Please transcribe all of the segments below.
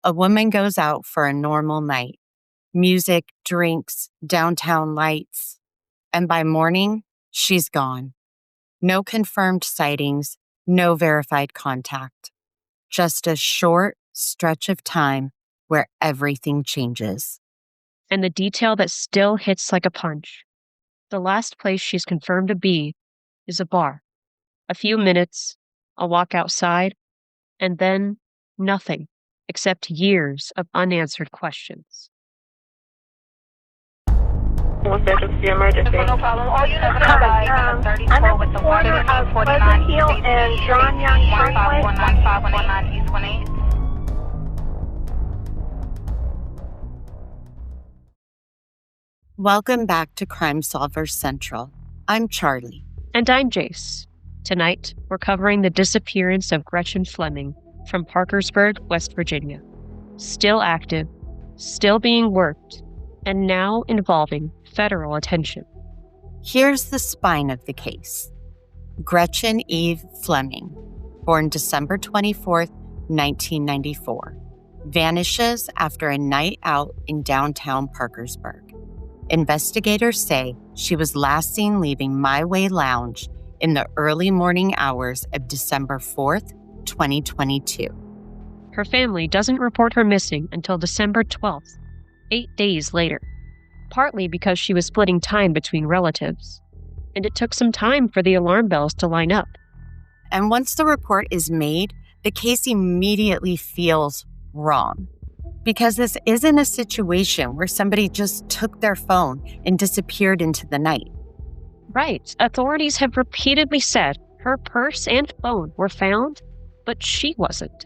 A woman goes out for a normal night. Music, drinks, downtown lights. And by morning, she's gone. No confirmed sightings, no verified contact. Just a short stretch of time where everything changes. And the detail that still hits like a punch. The last place she's confirmed to be is a bar. A few minutes, a walk outside, and then nothing except years of unanswered questions. What's the emergency? No problem. All units I'm at the corner of Pleasant Hill and John Young Freeway. East 18. Welcome back to Crime Solvers Central. I'm Charlie. And I'm Jace. Tonight, we're covering the disappearance of Gretchen Fleming from Parkersburg, West Virginia. Still active, still being worked, and now involving federal attention. Here's the spine of the case. Gretchen Eve Fleming, born December 24th, 1994, vanishes after a night out in downtown Parkersburg. Investigators say she was last seen leaving My Way Lounge in the early morning hours of December 4th, 2022. Her family doesn't report her missing until December 12th, 8 days later, partly because she was splitting time between relatives, and it took some time for the alarm bells to line up. And once the report is made, the case immediately feels wrong. Because this isn't a situation where somebody just took their phone and disappeared into the night. Right. Authorities have repeatedly said her purse and phone were found, but she wasn't.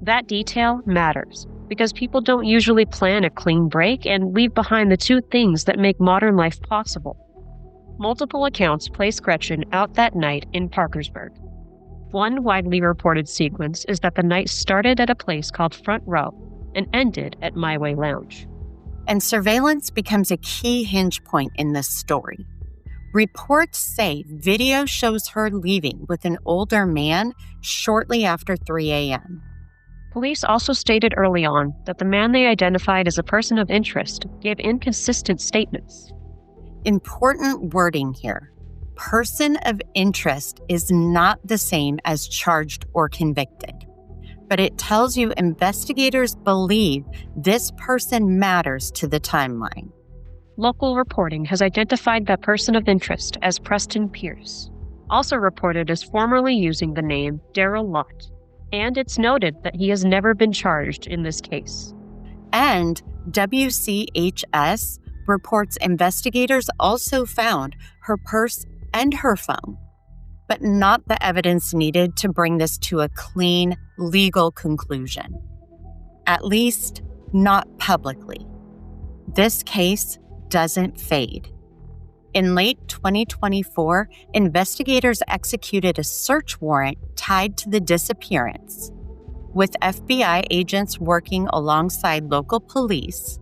That detail matters because people don't usually plan a clean break and leave behind the two things that make modern life possible. Multiple accounts place Gretchen out that night in Parkersburg. One widely reported sequence is that the night started at a place called Front Row and ended at My Way Lounge. And surveillance becomes a key hinge point in this story. Reports say video shows her leaving with an older man shortly after 3 a.m. Police also stated early on that the man they identified as a person of interest gave inconsistent statements. Important wording here. Person of interest is not the same as charged or convicted. But it tells you investigators believe this person matters to the timeline. Local reporting has identified that person of interest as Preston Pierce, also reported as formerly using the name Darrell Lott, and it's noted that he has never been charged in this case. And WCHS reports investigators also found her purse and her phone, but not the evidence needed to bring this to a clean, legal conclusion. At least, not publicly. This case doesn't fade. In late 2024, investigators executed a search warrant tied to the disappearance, with FBI agents working alongside local police,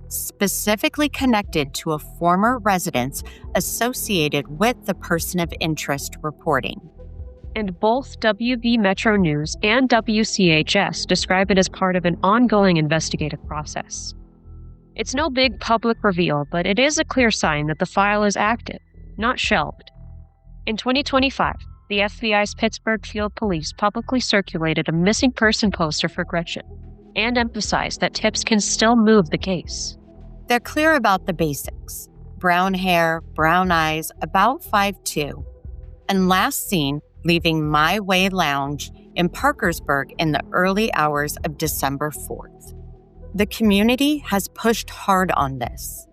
specifically connected to a former residence associated with the person of interest reporting. And both WV Metro News and WCHS describe it as part of an ongoing investigative process. It's no big public reveal, but it is a clear sign that the file is active, not shelved. In 2025, the FBI's Pittsburgh Field Police publicly circulated a missing person poster for Gretchen and emphasized that tips can still move the case. They're clear about the basics. Brown hair, brown eyes, about 5'2", and last seen leaving My Way Lounge in Parkersburg in the early hours of December 4th. The community has pushed hard on this.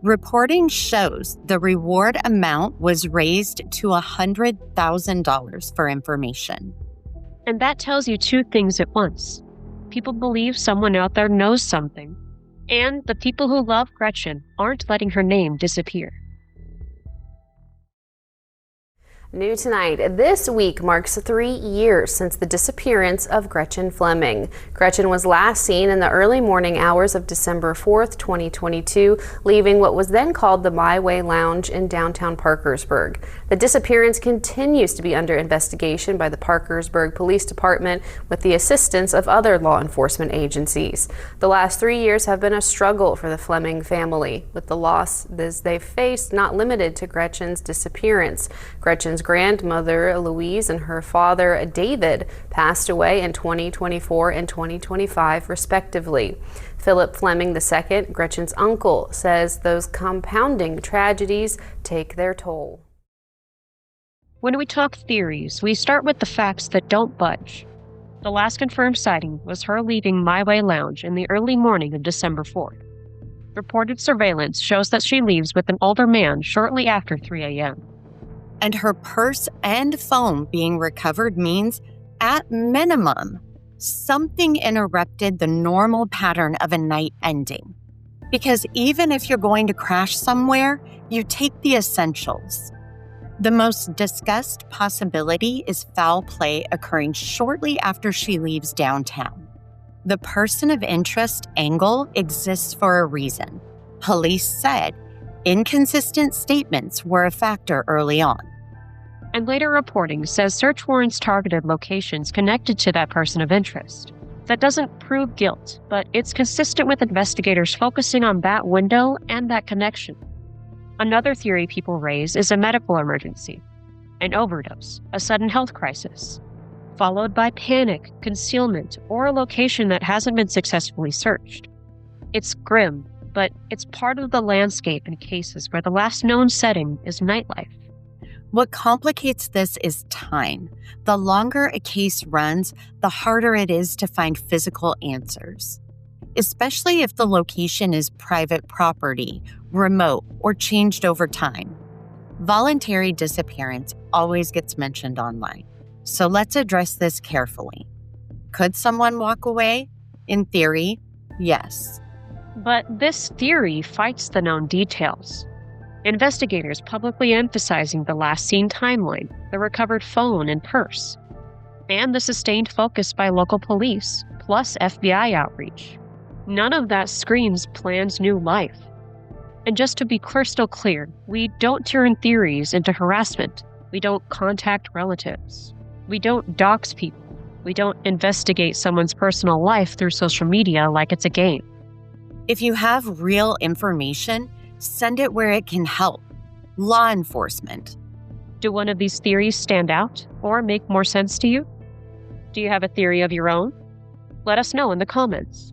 Reporting shows the reward amount was raised to $100,000 for information. And that tells you two things at once. People believe someone out there knows something, and the people who love Gretchen aren't letting her name disappear. New tonight, this week marks 3 years since the disappearance of Gretchen Fleming. Gretchen was last seen in the early morning hours of December 4th, 2022, leaving what was then called the My Way Lounge in downtown Parkersburg. The disappearance continues to be under investigation by the Parkersburg Police Department with the assistance of other law enforcement agencies. The last 3 years have been a struggle for the Fleming family, with the losses they've faced not limited to Gretchen's disappearance. Gretchen's grandmother, Louise, and her father, David, passed away in 2024 and 2025, respectively. Philip Fleming II, Gretchen's uncle, says those compounding tragedies take their toll. When we talk theories, we start with the facts that don't budge. The last confirmed sighting was her leaving My Way Lounge in the early morning of December 4th. Reported surveillance shows that she leaves with an older man shortly after 3 a.m. And her purse and phone being recovered means, at minimum, something interrupted the normal pattern of a night ending. Because even if you're going to crash somewhere, you take the essentials. The most discussed possibility is foul play occurring shortly after she leaves downtown. The person of interest angle exists for a reason. Police said inconsistent statements were a factor early on. And later reporting says search warrants targeted locations connected to that person of interest. That doesn't prove guilt, but it's consistent with investigators focusing on that window and that connection. Another theory people raise is a medical emergency, an overdose, a sudden health crisis, followed by panic, concealment, or a location that hasn't been successfully searched. It's grim, but it's part of the landscape in cases where the last known setting is nightlife. What complicates this is time. The longer a case runs, the harder it is to find physical answers, especially if the location is private property, remote, or changed over time. Voluntary disappearance always gets mentioned online, so let's address this carefully. Could someone walk away? In theory, yes. But this theory fights the known details. Investigators publicly emphasizing the last seen timeline, the recovered phone and purse, and the sustained focus by local police, plus FBI outreach. None of that screams planned new life. And just to be crystal clear, we don't turn theories into harassment. We don't contact relatives. We don't dox people. We don't investigate someone's personal life through social media like it's a game. If you have real information, send it where it can help. Law enforcement. Do one of these theories stand out or make more sense to you? Do you have a theory of your own? Let us know in the comments.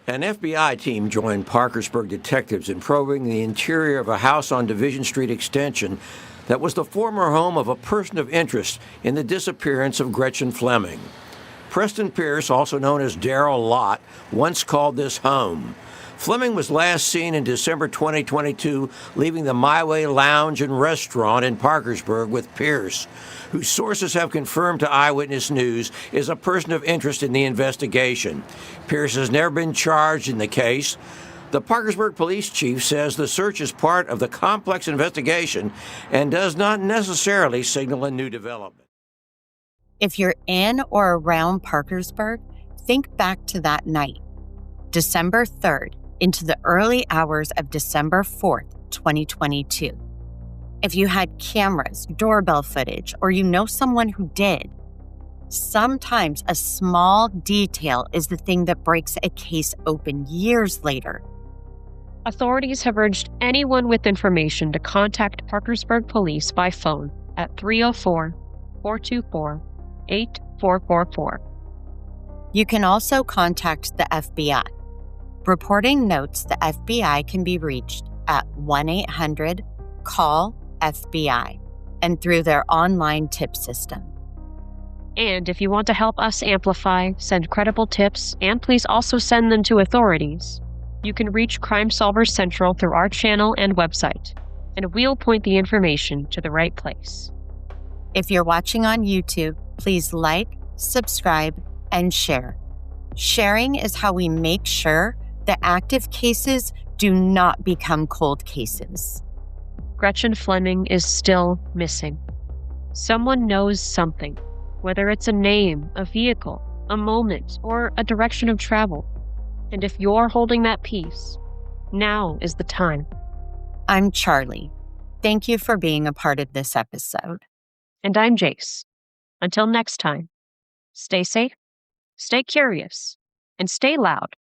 An FBI team joined Parkersburg detectives in probing the interior of a house on Division Street Extension that was the former home of a person of interest in the disappearance of Gretchen Fleming. Preston Pierce, also known as Darrell Lott, once called this home. Fleming was last seen in December 2022 leaving the My Way Lounge and Restaurant in Parkersburg with Pierce, who sources have confirmed to Eyewitness News is a person of interest in the investigation. Pierce has never been charged in the case. The Parkersburg Police Chief says the search is part of the complex investigation and does not necessarily signal a new development. If you're in or around Parkersburg, think back to that night, December 3rd, into the early hours of December 4th, 2022. If you had cameras, doorbell footage, or you know someone who did, sometimes a small detail is the thing that breaks a case open years later. Authorities have urged anyone with information to contact Parkersburg Police by phone at 304-424-8444. You can also contact the FBI. Reporting notes the FBI can be reached at 1-800-CALL-FBI and through their online tip system. And if you want to help us amplify, send credible tips, and please also send them to authorities, you can reach Crime Solvers Central through our channel and website, and we'll point the information to the right place. If you're watching on YouTube, please like, subscribe, and share. Sharing is how we make sure that active cases do not become cold cases. Gretchen Fleming is still missing. Someone knows something, whether it's a name, a vehicle, a moment, or a direction of travel. And if you're holding that piece, now is the time. I'm Charlie. Thank you for being a part of this episode. And I'm Jace. Until next time, stay safe, stay curious, and stay loud.